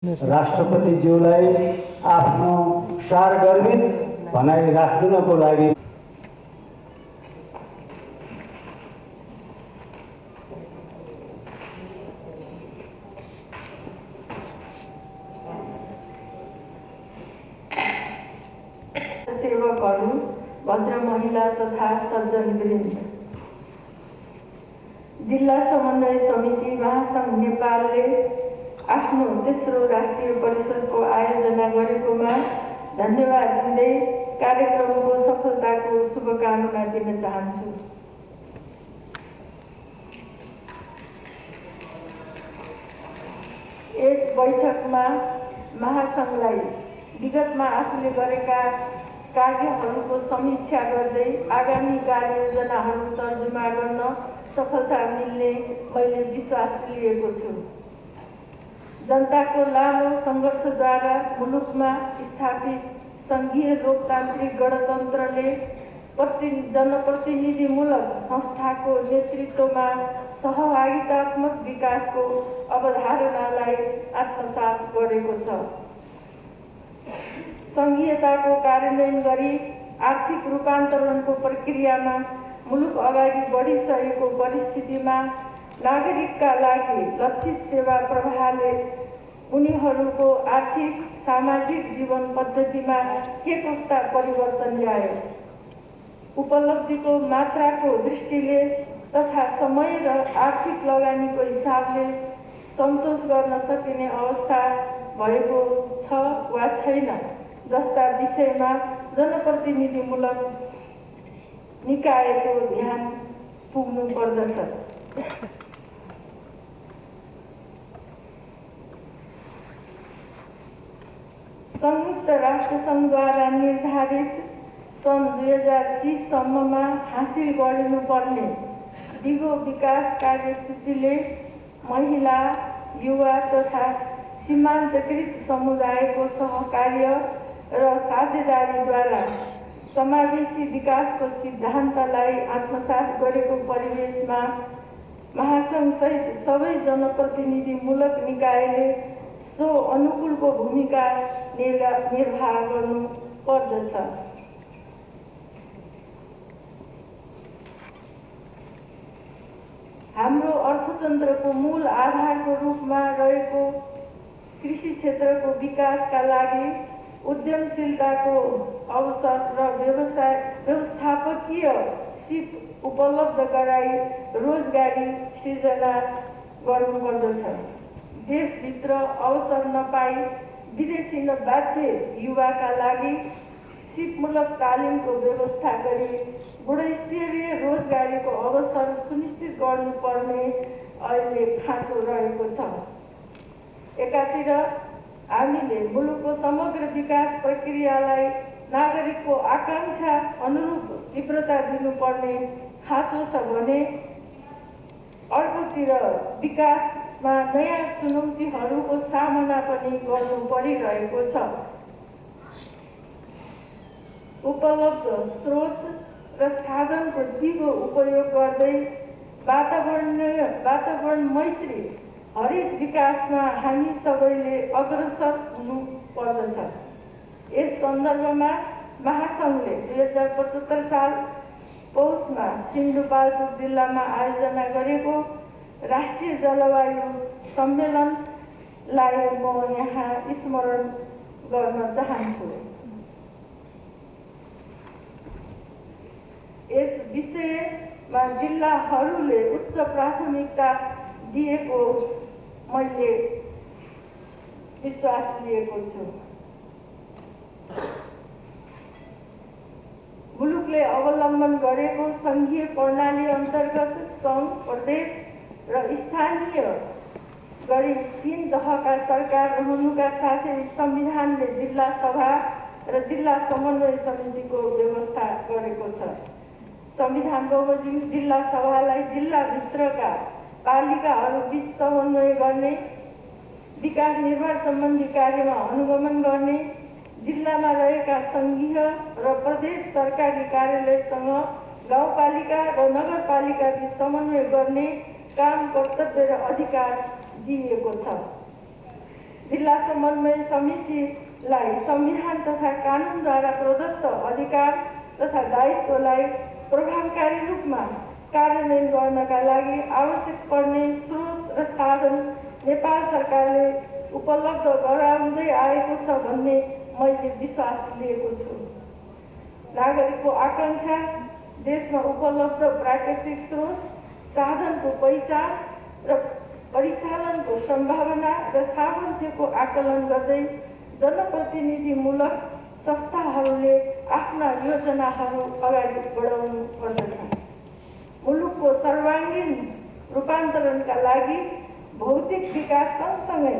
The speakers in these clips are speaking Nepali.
राष्ट्रपतिज्यूलाई आफ्नो सारगर्भित भनाइ राख्दिनको लागि सेवकहरू, भद्र महिला तथा सज्जनवृन्द, जिल्ला समन्वय समिति महासंघ नेपालले आफ्नो तेस्रो राष्ट्रिय परिषदको आयोजना गरेकोमा धन्यवाद दिँदै कार्यक्रमको सफलताको शुभकामना दिन चाहन्छु। यस बैठकमा महासंघलाई विगतमा आफूले गरेका कार्यहरूको समीक्षा गर्दै आगामी कार्ययोजनाहरू तर्जुमा गर्न सफलता मिल्ने मैले विश्वास लिएको छु। जनताको लामो सङ्घर्षद्वारा मुलुकमा स्थापित सङ्घीय लोकतान्त्रिक गणतन्त्रले जनप्रतिनिधिमूलक संस्थाको नेतृत्वमा सहभागितात्मक विकासको अवधारणालाई आत्मसात गरेको छ। सङ्घीयताको कार्यान्वयन गरी आर्थिक रूपान्तरणको प्रक्रियामा मुलुक अगाडि बढिसकेको परिस्थितिमा नागरिकका लागि लक्षित सेवा प्रवाहले उनीहरूको आर्थिक सामाजिक जीवन पद्धतिमा के कस्ता परिवर्तन ल्यायो, उपलब्धिको मात्राको दृष्टिले तथा समय र आर्थिक लगानीको हिसाबले सन्तोष गर्न सकिने अवस्था भएको छ वा छैन जस्ता विषयमा जनप्रतिनिधिमूलक निकायको ध्यान पुग्नु पर्दछ। संयुक्त राष्ट्र सङ्घद्वारा निर्धारित सन् 2030 सम्ममा हासिल गरिनुपर्ने दिगो विकास कार्यसूचीले महिला, युवा तथा सीमान्तकृत समुदायको सहकार्य र साझेदारीद्वारा समावेशी विकासको सिद्धान्तलाई आत्मसात गरेको परिवेशमा महासंघसहित सबै जनप्रतिनिधिमूलक निकायले सो अनुकूलको भूमिका निर्वाह गर्नु पर्दछ। हाम्रो अर्थतन्त्रको मूल आधारको रूपमा रहेको कृषि क्षेत्रको विकासका लागि उद्यमशीलताको अवसर र व्यवस्थापकीय सिप उपलब्ध गराई रोजगारी सिर्जना गर्नुपर्दछ। देशभित्र अवसर नपाई विदेशी बाध्य युवाका लागि सिपमूलक तालिमको व्यवस्था गरी गुणस्तरीय रोजगारीको अवसर सुनिश्चित गर्नुपर्ने अहिले खाँचो रहेको छ। एकातिर हामीले मुलुकको समग्र विकास प्रक्रियालाई नागरिकको आकांक्षा अनुरूप तीव्रता दिनुपर्ने खाँचो छ भने अर्कोतिर विकासमा नयाँ चुनौतीहरूको सामना पनि गर्नु परिरहेको छ। उपलब्ध स्रोत र साधनको दिगो उपयोग गर्दै वातावरण मैत्री हरित विकासमा हामी सबैले अग्रसर हुनु पर्दछ। यस सन्दर्भमा महासंघले 2075 साल पौषमा सिन्धुपाल्चोक जिल्लामा आयोजना गरेको राष्ट्रिय जलवायु सम्मेलनलाई म यहाँ स्मरण गर्न चाहन्छु। यस विषयमा जिल्लाहरूले उच्च प्राथमिकता दिएको मैले विश्वास लिएको छु। मुलुकले अवलम्बन गरेको सङ्घीय प्रणाली अन्तर्गत सङ्घ, प्रदेश र स्थानीय गरी 3 तहका सरकार रहनुका साथै संविधानले जिल्ला सभा र जिल्ला समन्वय समितिको व्यवस्था गरेको छ। संविधान बमोजिम जिल्ला सभालाई जिल्लाभित्रका पालिकाहरूबीच समन्वय गर्ने, विकास निर्माण सम्बन्धी कार्यमा अनुगमन गर्ने, जिल्लामा रहेका सङ्घीय र प्रदेश सरकारी कार्यालयसँग गाउँपालिका र नगरपालिकाबीच समन्वय गर्ने काम, कर्तव्य र अधिकार दिइएको छ। जिल्ला समन्वय समितिलाई संविधान तथा कानुनद्वारा प्रदत्त अधिकार तथा दायित्वलाई प्रभावकारी रूपमा कार्यान्वयन गर्नका लागि आवश्यक पर्ने स्रोत र साधन नेपाल सरकारले उपलब्ध गराउँदै आएको छ भन्ने मैले विश्वास लिएको छु। नागरिकको आकांक्षा, देशमा उपलब्ध प्राकृतिक स्रोत, साधनको पहिचान र परिचालनको सम्भावना र सामर्थ्यको आकलन गर्दै जनप्रतिनिधिमूलक संस्थाहरूले आफ्ना योजनाहरू अगाडि बढाउनु पर्दछ। मुलुकको सर्वाङ्गीण रूपान्तरणका लागि भौतिक विकास सँगसँगै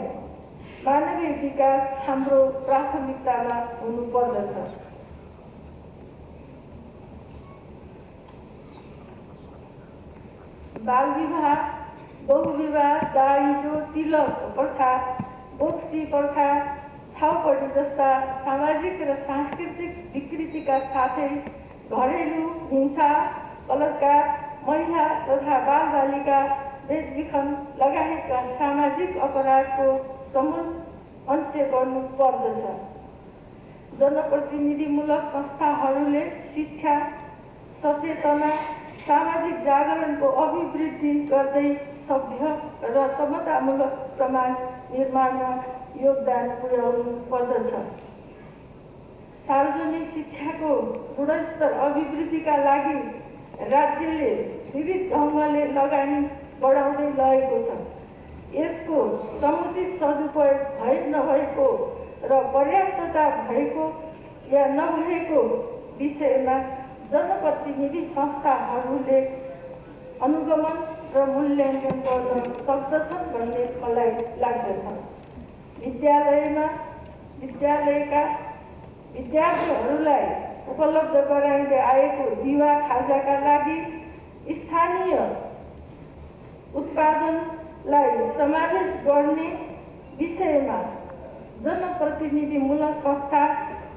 मानवीय विकास हाम्रो प्राथमिकतामा हुनुपर्दछ। बाल विवाह, बहुविवाह, दाइजो, तिलक प्रथा, बोक्सी प्रथा, छाउपडी जस्ता सामाजिक र सांस्कृतिक विकृतिका साथै घरेलु हिंसा, बलात्कार, महिला तथा बालबालिका बेचबिखन लगायतका सामाजिक अपराधको समूल अन्त्य गर्नु पर्दछ। जनप्रतिनिधिमूलक संस्थाहरूले शिक्षा, सचेतना, सामाजिक जागरणको अभिवृद्धि गर्दै सभ्य र समतामूलक समाज निर्माणमा योगदान पुर्याउनु पर्दछ। सार्वजनिक शिक्षाको गुणस्तर अभिवृद्धिका लागि राज्यले विविध ढङ्गले लगानी बढाउँदै लगेको छ। यसको समुचित सदुपयोग भए नभएको र पर्याप्तता भएको या नभएको विषयमा जनप्रतिनिधि संस्थाहरूले अनुगमन र मूल्याङ्कन गर्न सक्दछन् भन्ने मलाई लाग्दछ। विद्यालयका विद्यार्थीहरूलाई उपलब्ध गराइँदै आएको दिवा खाजाका लागि स्थानीय उत्पादनलाई समावेश गर्ने विषयमा जनप्रतिनिधिमूलक संस्था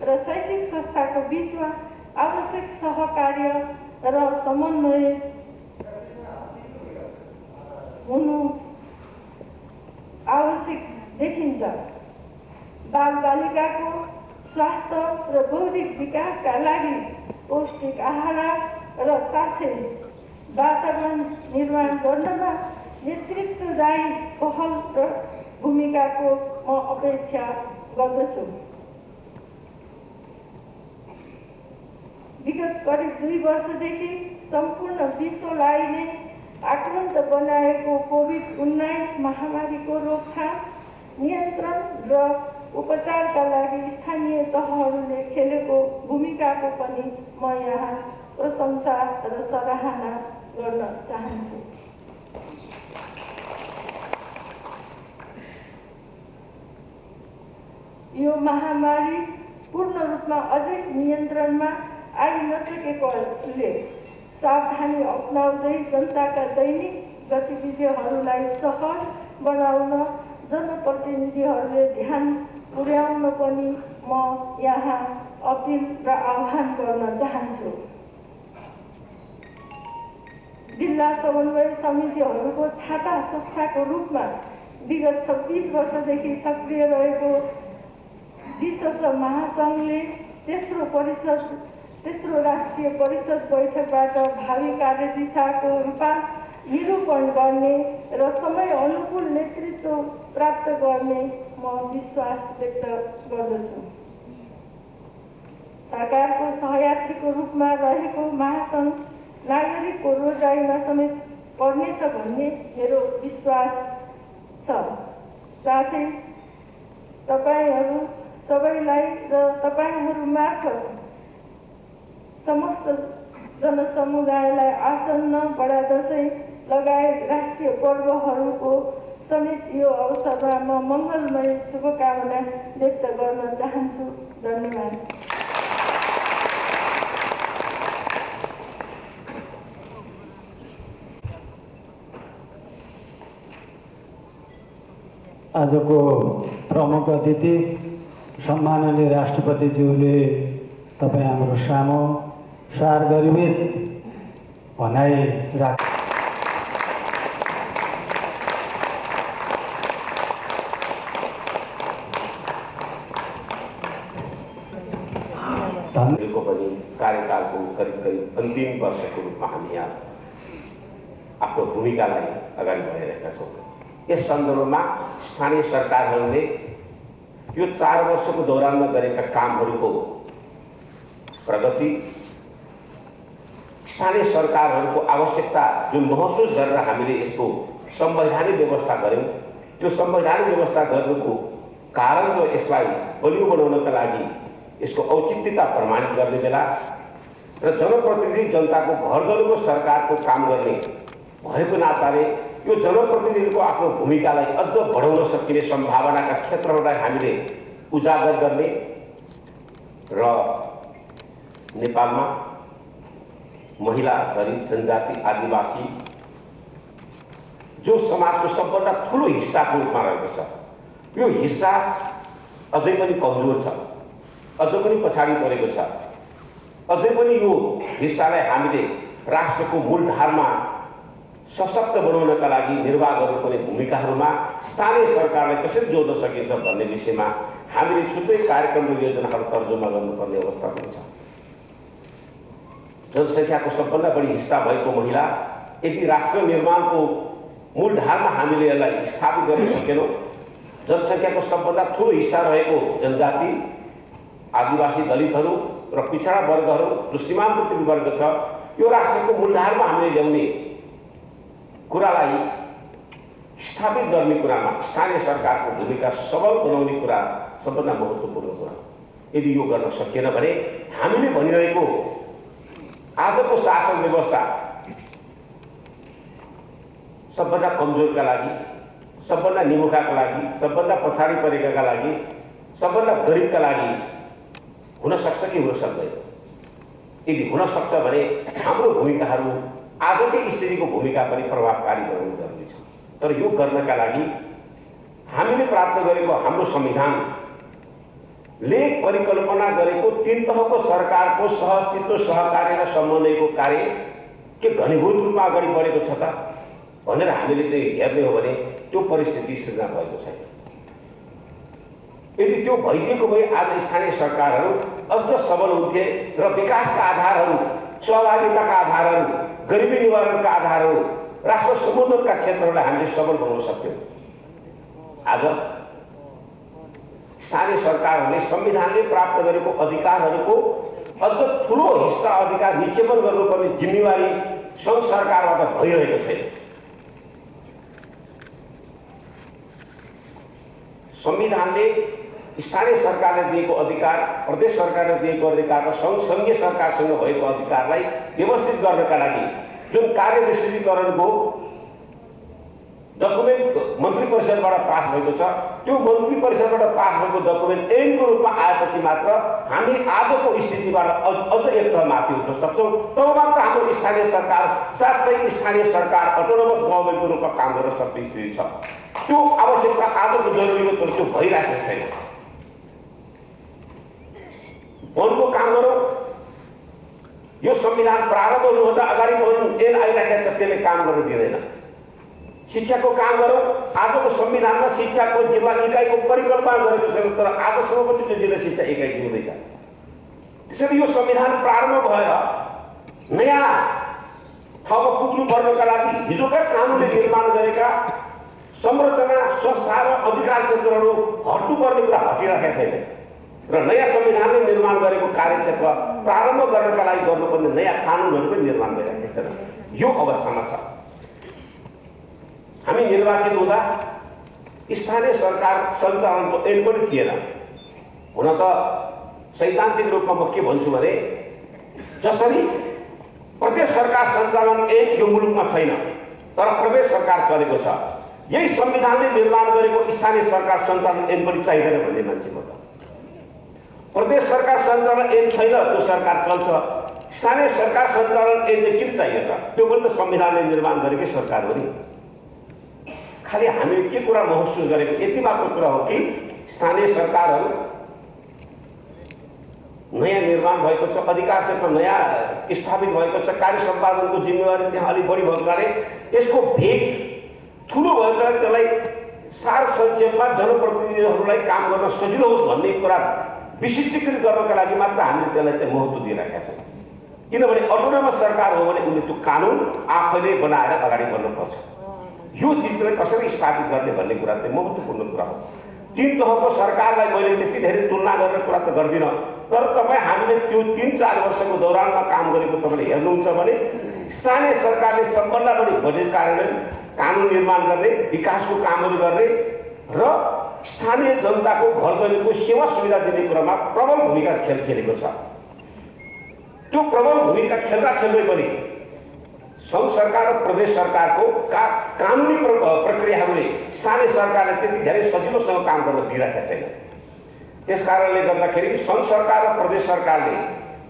र शैक्षिक संस्थाको बीचमा आवश्यक सहकार्य र समन्वय हुनु आवश्यक देखिन्छ। बालबालिकाको स्वास्थ्य र बौद्धिक विकासका लागि पौष्टिक आहार र साथै वातावरण निर्माण गर्नमा नेतृत्वदायी पहल र भूमिकाको म अपेक्षा गर्दछु। विगत करिब 2 वर्षदेखि सम्पूर्ण विश्वलाई नै आक्रान्त बनाएको कोभिड-19 महामारीको रोकथाम, नियन्त्रण र उपचारका लागि स्थानीय तहहरूले खेलेको भूमिकाको पनि म यहाँ प्रशंसा र सराहना गर्न चाहन्छु। यो महामारी पूर्ण रूपमा अझै नियन्त्रणमा आइ नसकेकोले सावधानी अपनाउँदै जनताका दैनिक गतिविधिहरूलाई सहज बनाउन जनप्रतिनिधिहरूले ध्यान पुर्याउन पनि म यहाँ अपिल र आह्वान गर्न चाहन्छु। जिल्ला समन्वय समितिहरूको छाता संस्थाको रूपमा विगत 26 वर्षदेखि सक्रिय रहेको जिसस महासङ्घले तेस्रो राष्ट्रिय परिषद बैठकबाट भावी कार्यदिशाको निरूपण गर्ने र समय अनुकूल नेतृत्व प्राप्त गर्ने म विश्वास व्यक्त गर्दछु। सरकारको सहयात्रीको रूपमा रहेको महासङ्घ नागरिकको रोजगारीमा समेत पर्नेछ भन्ने मेरो विश्वास छ। साथै तपाईहरू सबैलाई र तपाईहरू मार्फत समस्त जनसमुदायलाई आसन्न बडा दशैं लगायत राष्ट्रिय पर्वहरूको समेत यो अवसरमा म मङ्गलमय शुभकामना व्यक्त गर्न चाहन्छु। धन्यवाद। आजको प्रमुख अतिथि सम्माननीय राष्ट्रपतिज्यूले तपाईँ हाम्रो सामु सारगर्भित भनाइ को पनि कार्यकालको करिब अन्तिम वर्षको रूपमा हामी यहाँ आफ्नो भूमिकालाई अगाडि बढाइरहेका छौँ। यस सन्दर्भमा स्थानीय सरकारहरूले यो 4 वर्षको दौरानमा गरेका कामहरूको प्रगति, स्थानीय सरकारहरूको आवश्यकता जुन महसुस गरेर हामीले यसको संवैधानिक व्यवस्था गऱ्यौँ, त्यो संवैधानिक व्यवस्था गर्नुको कारण र यसलाई बलियो बनाउनका लागि यसको औचित्यता प्रमाणित गर्ने बेला र जनप्रतिनिधि जनताको घर घरको सरकारको काम गर्ने भएको नाताले यो जनप्रतिनिधिको आफ्नो भूमिकालाई अझ बढाउन सकिने सम्भावनाका क्षेत्रहरूलाई हामीले उजागर गर्ने र नेपालमा महिला, दलित, जनजाति, आदिवासी जो समाजको सबभन्दा ठुलो हिस्साको रूपमा रहेको छ, यो हिस्सा अझै पनि कमजोर छ, अझै पनि पछाडि परेको छ। अझै पनि यो हिस्सालाई हामीले राष्ट्रको मूलधारमा सशक्त बनाउनका लागि निर्वाह गर्नुपर्ने भूमिकाहरूमा स्थानीय सरकारलाई कसरी जोड्न सकिन्छ भन्ने विषयमा हामीले छुट्टै कार्यक्रम र योजनाहरू तर्जुमा गर्नुपर्ने अवस्था पनि छ। जनसङ्ख्याको सबभन्दा बढी हिस्सा भएको महिला, यदि राष्ट्र निर्माणको मूलधारमा हामीले यसलाई स्थापित गर्न सकेनौँ, जनसङ्ख्याको सबभन्दा ठुलो हिस्सा रहेको जनजाति, आदिवासी, दलितहरू र पिछडा वर्गहरू जो सीमान्तकृत वर्ग छ, यो राष्ट्रको मूलधारमा हामीले ल्याउने कुरालाई स्थापित गर्ने कुरामा स्थानीय सरकारको भूमिका सबल बनाउने कुरा सबभन्दा महत्त्वपूर्ण कुरा। यदि यो गर्न सकिएन भने हामीले भनिरहेको आजको शासन व्यवस्था सबभन्दा कमजोरका लागि, सबभन्दा निमुखाका लागि, सबभन्दा पछाडि परेकाका लागि, सबभन्दा गरिबका लागि हुन सक्छ कि हुन सक्दैन? यदि हुन सक्छ भने हाम्रो भूमिकाहरू आजकै स्थितिको भूमिका पनि प्रभावकारी बनाउनु जरुरी छ। तर यो गर्नका लागि हामीले प्राप्त गरेको हाम्रो संविधानले परिकल्पना गरेको 3 तहको सरकारको सहअस्तित्व, सहकार्य र समन्वयको कार्य के घनीभूत रूपमा अगाडि बढेको छ त भनेर हामीले चाहिँ हेर्ने हो भने त्यो परिस्थिति सृजना भएको छैन। यदि त्यो भइदिएको भए आज स्थानीय सरकारहरू अझ सबल हुन्थे र विकासका आधारहरू, सहभागिताका आधारहरू, गरिबी निवारणका आधारहरू, राष्ट्र समुन्नतका क्षेत्रहरूलाई हामीले सबल बनाउन सक्थ्यौँ। आज स्थानीय सरकारहरूले संविधानले प्राप्त गरेको अधिकारहरूको अझ ठुलो हिस्सा अधिकार निक्षेपण गर्नुपर्ने जिम्मेवारी सङ्घ सरकारबाट भइरहेको छैन। संविधानले स्थानीय सरकारले दिएको अधिकार, प्रदेश सरकारले दिएको अधिकार र सङ्घीय सरकारसँग भएको अधिकारलाई व्यवस्थित गर्नका लागि जुन कार्य विस्तृतीकरणको डकुमेन्ट मन्त्री परिषदबाट पास भएको छ, त्यो मन्त्री परिषदबाट पास भएको डकुमेन्ट ऐनको रूपमा आएपछि मात्र हामी आजको स्थितिबाट अझ एक तह माथि उठ्न सक्छौँ। तब मात्र हाम्रो स्थानीय सरकार साँच्चै स्थानीय सरकार अटोनोमस गभर्मेन्टको रूपमा काम गर्न सक्ने स्थिति छ। त्यो आवश्यकता आजको जरुरी हो, तर त्यो भइरहेको छैन। वनको काम गरौँ, यो संविधान प्रारम्भ हुनुभन्दा अगाडि ऐन आइराखेको छ, त्यसले काम गर्न दिँदैन। शिक्षाको काम गरौँ, आजको संविधानमा शिक्षाको जिल्ला इकाइको परिकल्पना गरेको छैन, तर आजसम्म पनि त्यो जिल्ला शिक्षा इकाइ जिउँदैछ। त्यसैले यो संविधान प्रारम्भ भएर नयाँ ठाउँमा पुग्नु पर्नका लागि हिजोका कानुनले निर्माण गरेका संरचना, संस्था र अधिकार क्षेत्रहरू हट्नुपर्ने कुरा हटिरहेका छैन र नयाँ संविधानले निर्माण गरेको कार्यक्षेत्र प्रारम्भ गर्नका लागि गर्नुपर्ने नयाँ कानुनहरू पनि निर्माण भइरहेका छन्। यो अवस्थामा छ। हामी निर्वाचित हुँदा स्थानीय सरकार सञ्चालनको ऐन पनि थिएन। हुन त सैद्धान्तिक रूपमा म के भन्छु भने जसरी प्रदेश सरकार सञ्चालन ऐन यो मुलुकमा छैन, तर प्रदेश सरकार चलेको छ, यही संविधानले निर्माण गरेको स्थानीय सरकार सञ्चालन ऐन पनि चाहिँदैन भन्ने मान्छे म त। प्रदेश सरकार सञ्चालन ऐन छैन, त्यो सरकार चल्छ। स्थानीय सरकार सञ्चालन ऐन चाहिँ किन चाहियो त? त्यो पनि त संविधानले निर्माण गरेकै सरकार हो नि। खालि हामीले के कुरा महसुस गरेको यति मात्र कुरा हो कि स्थानीय सरकारहरू नयाँ निर्माण भएको छ, अधिकार क्षेत्र नयाँ स्थापित भएको छ, कार्य सम्पादनको जिम्मेवारी त्यहाँ अलिक बढी भएको कारणले त्यसको भेग ठुलो भएको त्यसलाई सार संक्षेपमा जनप्रतिनिधिहरूलाई काम गर्न सजिलो होस् भन्ने कुरा विशिष्टीकृत गर्नका लागि मात्र हामीले त्यसलाई चाहिँ महत्त्व दिइराखेका छौँ। किनभने अटोनोमस सरकार हो भने उसले त्यो कानुन आफैले बनाएर अगाडि बढ्नुपर्छ। यो चिजलाई कसरी स्थापित गर्ने भन्ने कुरा चाहिँ महत्त्वपूर्ण कुरा हो। 3 तहको सरकारलाई मैले त्यति धेरै तुलना गरेर कुरा त गर्दिनँ, तर तपाईँ हामीले त्यो 3-4 वर्षको दौरानमा काम गरेको तपाईँले हेर्नुहुन्छ भने स्थानीय सरकारले सबभन्दा बढी बजेट कार्यान्वयन, कानुन निर्माण गर्ने, विकासको कामहरू गर्ने र स्थानीय जनताको घर दैनिकको सेवा सुविधा दिने कुरामा प्रबल भूमिका खेलेको छ। त्यो प्रबल भूमिका खेल्दा खेल्दै पनि सङ्घ सरकार र प्रदेश सरकारको कानुनी प्रक्रियाहरूले स्थानीय सरकारले त्यति धेरै सजिलोसँग काम गर्न दिइरहेको छैन। त्यस कारणले गर्दाखेरि सङ्घ सरकार र प्रदेश सरकारले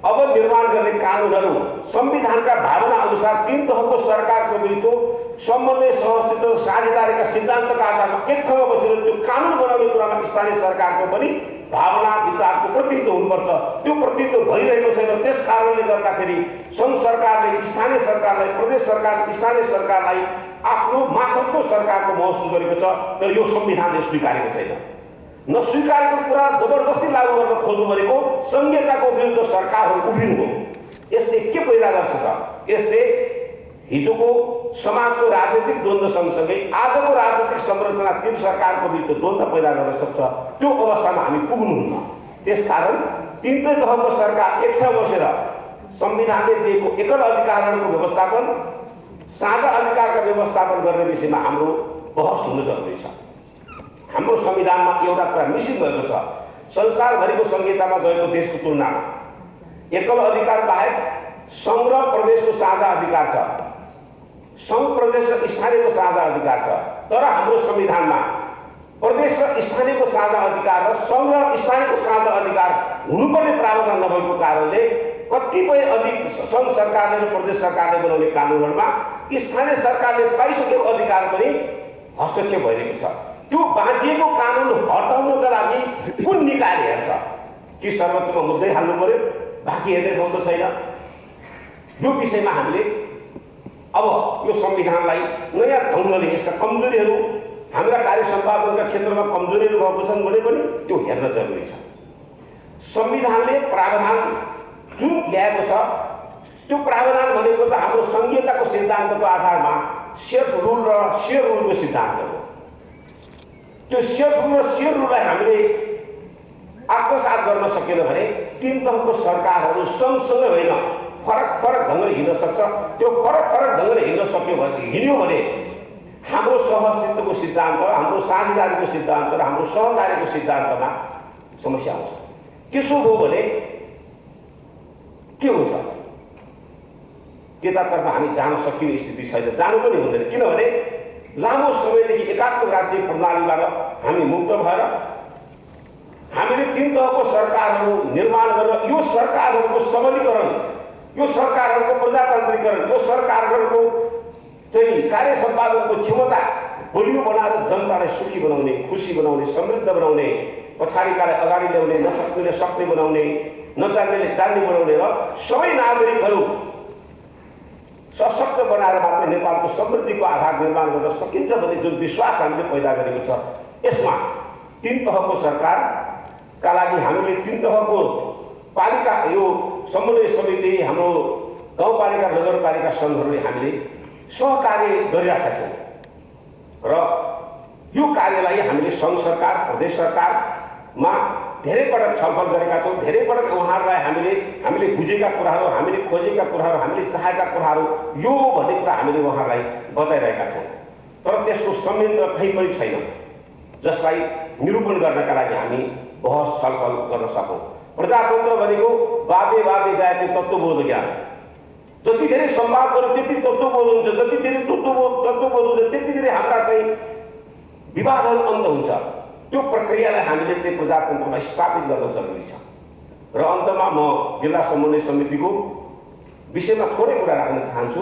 अब निर्माण गर्ने कानुनहरू संविधानका भावना अनुसार 3 तहको सरकारको बिचको समन्वय, सहअस्तित्व, साझेदारीका सिद्धान्तका आधारमा एक ठाउँमा बसेर त्यो कानुन बनाउने कुरामा स्थानीय सरकारको पनि भावना विचारको प्रतिनिधित्व हुनुपर्छ। त्यो प्रतिनिधित्व भइरहेको छैन। त्यस कारणले गर्दाखेरि सङ्घ सरकारले स्थानीय सरकारलाई, प्रदेश सरकार स्थानीय सरकारलाई आफ्नो मातहतको सरकारको महसुस गरेको छ, तर यो संविधानले स्वीकारेको छैन। नस्वीकारेको कुरा जबरजस्ती लागू गर्न खोज्नु भनेको संहिताको विरुद्ध सरकारहरू उभिनु हो। यसले के पैदा गर्छ त? यसले हिजोको समाजको राजनीतिक द्वन्द्व सँगसँगै आजको राजनीतिक संरचना 3 सरकारको बिचको द्वन्द्व पैदा गर्न सक्छ। त्यो अवस्थामा हामी पुग्नुहुन्न। त्यसकारण 3 तहको सरकार एक ठाउँ बसेर संविधानले दिएको एकल अधिकारहरूको व्यवस्थापन, साझा अधिकारका व्यवस्थापन गर्ने विषयमा हाम्रो बहस हुनु जरुरी छ। हाम्रो संविधानमा एउटा कुरा निश्चित भएको छ, संसारभरिको संहितामा गएको देशको तुलनामा एकल अधिकार बाहेक सङ्घ र प्रदेशको साझा अधिकार छ, सङ्घ प्रदेश र स्थानीयको साझा अधिकार छ। तर हाम्रो संविधानमा प्रदेश र स्थानीयको साझा अधिकार र सङ्घ र स्थानीयको साझा अधिकार हुनुपर्ने प्रावधान नभएको कारणले कतिपय अधिक सङ्घ सरकारले र प्रदेश सरकारले बनाउने कानुनहरूमा स्थानीय सरकारले पाइसकेको अधिकार पनि हस्तक्षेप भइरहेको छ। त्यो बाँझिएको कानुन हटाउनका लागि कुन निकायले हेर्छ कि सर्वोच्चमा मुद्दै हाल्नु पर्यो, बाँकी हेर्ने ठाउँ त छैन। यो विषयमा हामीले अब यो संविधानलाई नयाँ ढङ्गले यसका कमजोरीहरू, हाम्रा कार्य सम्पादनका क्षेत्रमा कमजोरीहरू भएको छन् भने पनि त्यो हेर्न जरुरी छ। संविधानले प्रावधान जुन ल्याएको छ त्यो प्रावधान भनेको त हाम्रो संहिताको सिद्धान्तको आधारमा सेल्फ रुल र सेयर रुलको सिद्धान्त हो। त्यो सेल्फ रुल र सेयर रुललाई हामीले आत्मसात गर्न सकेन भने 3 तहको सरकारहरू सँगसँगै होइन, फरक ढङ्गले हिँड्न सक्छ। त्यो फरक ढङ्गले हिँड्यो भने हाम्रो सहअस्तित्वको सिद्धान्त, हाम्रो साझेदारीको सिद्धान्त र हाम्रो सहकार्यको सिद्धान्तमा समस्या आउँछ। त्यसो हो भने के हुन्छ? त्यतातर्फ हामी जान सकिने स्थिति छैन, जानु पनि हुँदैन। किनभने लामो समयदेखि एकात्मक राज्य प्रणालीबाट हामी मुक्त भएर हामीले 3 तहको सरकारहरू निर्माण गरेर यो सरकारहरूको सबलीकरण, यो सरकारहरूको प्रजातान्त्रिकरण, यो सरकारहरूको चाहिँ कार्य सम्पादनको क्षमता बलियो बनाएर जनतालाई सुखी बनाउने, खुसी बनाउने, समृद्ध बनाउने, पछाडिकालाई अगाडि ल्याउने, नसक्नेले सक्ने बनाउने, नजान्नेले जान्ने बनाउने र सबै नागरिकहरू सशक्त बनाएर मात्र नेपालको समृद्धिको आधार निर्माण गर्न सकिन्छ भन्ने जुन विश्वास हामीले पैदा गरेको छ, यसमा 3 तहको सरकारका लागि हामीले 3 तहको पालिका, यो समन्वय समिति, हाम्रो गाउँपालिका, नगरपालिका सङ्घहरूले हामीले सहकार्य गरिरहेका छौँ र यो कार्यलाई हामीले सङ्घ सरकार, प्रदेश सरकारमा धेरै पटक छलफल गरेका छौँ। धेरै पटक उहाँहरूलाई हामीले बुझेका कुराहरू, हामीले खोजेका कुराहरू, हामीले चाहेका कुराहरू यो भन्ने कुरा हामीले उहाँहरूलाई बताइरहेका छौँ। तर त्यसको संयन्त्र कहीँ पनि छैन जसलाई निरूपण गर्नका लागि हामी बहस छलफल गर्न सकौँ। प्रजातन्त्र भनेको वादे जायते तत्त्वबोध ज्ञान। जति धेरै संवाद गर्यो त्यति तत्त्वबोध हुन्छ, जति धेरै तत्त्वबोध हुन्छ त्यति धेरै हाम्रा चाहिँ विवादहरू अन्त हुन्छ। त्यो प्रक्रियालाई हामीले चाहिँ प्रजातन्त्रमा स्थापित गर्न जरुरी छ। र अन्तमा म जिल्ला समन्वय समितिको विषयमा थोरै कुरा राख्न चाहन्छु।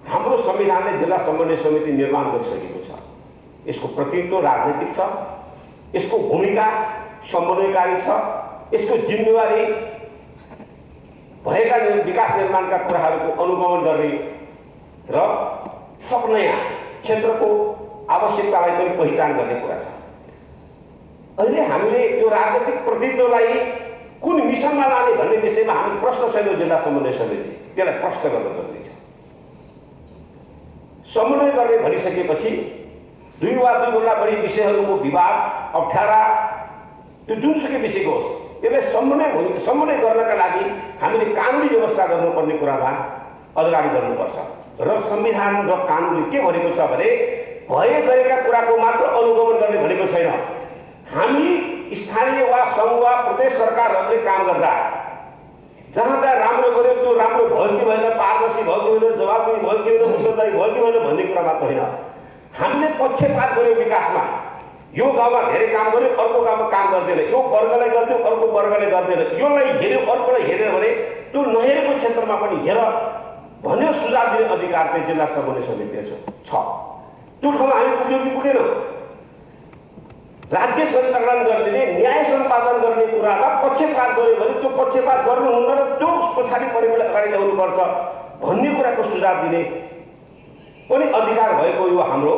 हाम्रो संविधानले जिल्ला समन्वय समिति निर्माण गरिसकेको छ। यसको प्रतिनिधित्व राजनीतिक छ, यसको भूमिका समन्वयकारी छ, यसको जिम्मेवारी भएका विकास निर्माणका कुराहरूको अनुगमन गर्ने र थप नयाँ क्षेत्रको आवश्यकतालाई पनि पहिचान गर्ने कुरा छ। अहिले हामीले त्यो राजनीतिक प्रतिनिधित्वलाई कुन मिसनमा लाने भन्ने विषयमा हामी प्रश्न छैनौँ। जिल्ला समन्वय समिति त्यसलाई प्रश्न गर्न जरुरी छ। समन्वय गर्ने भनिसकेपछि दुई वा दुईभन्दा बढी विषयहरूको विवाद अप्ठ्यारा त्यो जुनसुकै विषयको होस् त्यसलाई समन्वय गर्नका लागि हामीले कानुनी व्यवस्था गर्नुपर्ने कुरामा अगाडि बढ्नुपर्छ। र संविधान र कानुनले के भनेको छ भने भए गरेका कुराको मात्र अनुगमन गर्ने भनेको छैन। हामी स्थानीय वा सङ्घ वा प्रदेश सरकारहरूले काम गर्दा जहाँ जहाँ राम्रो गर्यो त्यो राम्रो भयो कि भएन, पारदर्शी भयो कि भएन, जवाबदेही भयो कि भएन, उत्तरदायी भयो कि भएन भन्ने कुरा मात्र होइन। हामीले पक्षपात गर्यो विकासमा। यो गाउँमा धेरै काम गर्यो, अर्को गाउँमा काम गर्दैन, यो वर्गलाई गरिदियो, अर्को वर्गले गर्दैन, योलाई हेऱ्यो अर्कोलाई हेरेन भने त्यो नहेरेको क्षेत्रमा पनि हेर भनेर सुझाव दिने अधिकार चाहिँ जिल्ला समन्वय समिति छ। त्यो ठाउँमा हामी पुग्यौँ कि पुगेनौँ? राज्य सञ्चालन गर्नेले न्याय सम्पादन गर्ने कुरामा पक्षपात गर्यो भने त्यो पक्षपात गर्नुहुन्न र त्यो पछाडि परेकोलाई अगाडि ल्याउनुपर्छ भन्ने कुराको सुझाव दिने पनि अधिकार भएको यो हाम्रो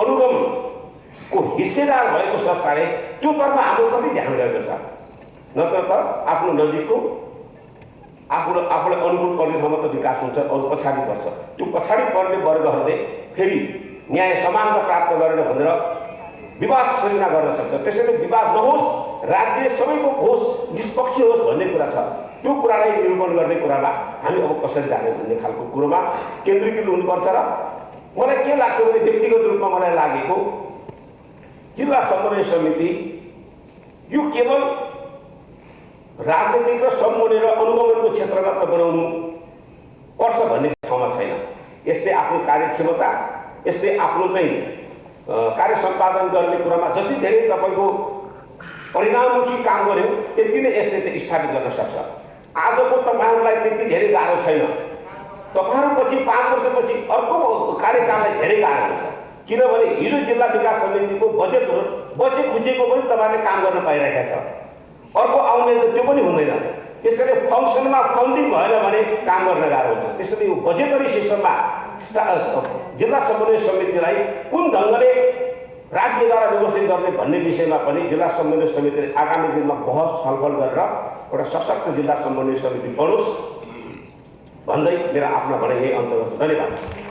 अनुगमनको हिस्सेदार भएको संस्थाले त्यो तर्फ हाम्रो कति ध्यान गएको छ? नत्र त आफ्नो नजिकको आफूलाई अनुकूल पर्ने ठाउँमा त विकास हुन्छ, अरू पछाडि पर्छ। त्यो पछाडि पर्ने वर्गहरूले फेरि न्याय समानता प्राप्त गरेर भनेर विवाद सृजना गर्न सक्छ। त्यसैले विवाद नहोस्, राज्य सबैको होस्, निष्पक्ष होस् भन्ने कुरा छ। त्यो कुरालाई निरूपण गर्ने कुरामा हामी अब कसरी जाने भन्ने खालको कुरोमा केन्द्रीकृत हुनुपर्छ। र मलाई के लाग्छ भने व्यक्तिगत रूपमा मलाई लागेको जिल्ला समन्वय समिति यो केवल राजनीतिक र समन्वय र अनुगमनको क्षेत्र मात्र बनाउनु पर्छ भन्ने ठाउँमा छैन। यस्तै आफ्नो कार्यक्षमता, यस्तै आफ्नो चाहिँ कार्य सम्पादन गर्ने कुरामा जति धेरै तपाईँको परिणाममुखी काम गर्यो त्यति नै यसले चाहिँ स्थापित गर्न सक्छ। आजको तपाईँहरूलाई त्यति धेरै गाह्रो छैन। तपाईँहरू पछि 5 वर्षपछि अर्को कार्यकाललाई धेरै गाह्रो हुन्छ। किनभने हिजो जिल्ला विकास समितिको बजेट खुजेको पनि तपाईँहरूले काम गर्न पाइरहेका छ, अर्को आउने त त्यो पनि हुँदैन। त्यसैले फङ्सनमा फन्डिङ भएन भने काम गर्न गाह्रो हुन्छ। त्यसैले यो बजेटरी सिस्टममा जिल्ला समन्वय समितिलाई कुन ढङ्गले राज्यद्वारा व्यवस्थित गर्ने भन्ने विषयमा पनि जिल्ला समन्वय समितिले आगामी दिनमा बहस छलफल गरेर एउटा सशक्त जिल्ला समन्वय समिति बनोस् भन्दै मेरा आफ्ना भनाइ यही अन्त गर्छु। धन्यवाद।